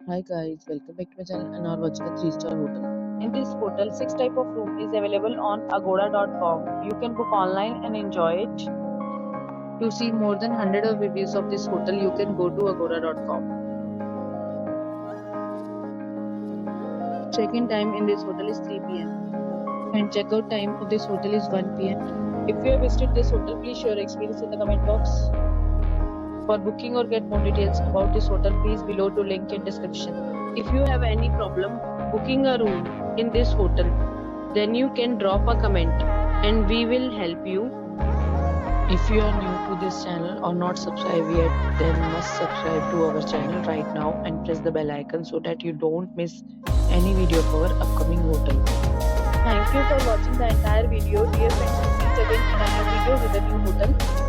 Hi guys, welcome back to my channel and are watching a 3-star hotel. In this hotel, 6 type of room is available on agoda.com. You can book online and enjoy it. To see more than 100 of reviews of this hotel, you can go to agoda.com. Check-in time in this hotel is 3 p.m. and check-out time of this hotel is 1 p.m. If you have visited this hotel, please share your experience in the comment box. For booking or get more details about this hotel, please below to link in description. If you have any problem booking a room in this hotel, then you can drop a comment and we will help you. If you are new to this channel or not subscribed yet, then must subscribe to our channel right now and press the bell icon so that you don't miss any video of our upcoming hotel. Thank you for watching the entire video. Dear friends, we'll meet again in another video with a new hotel.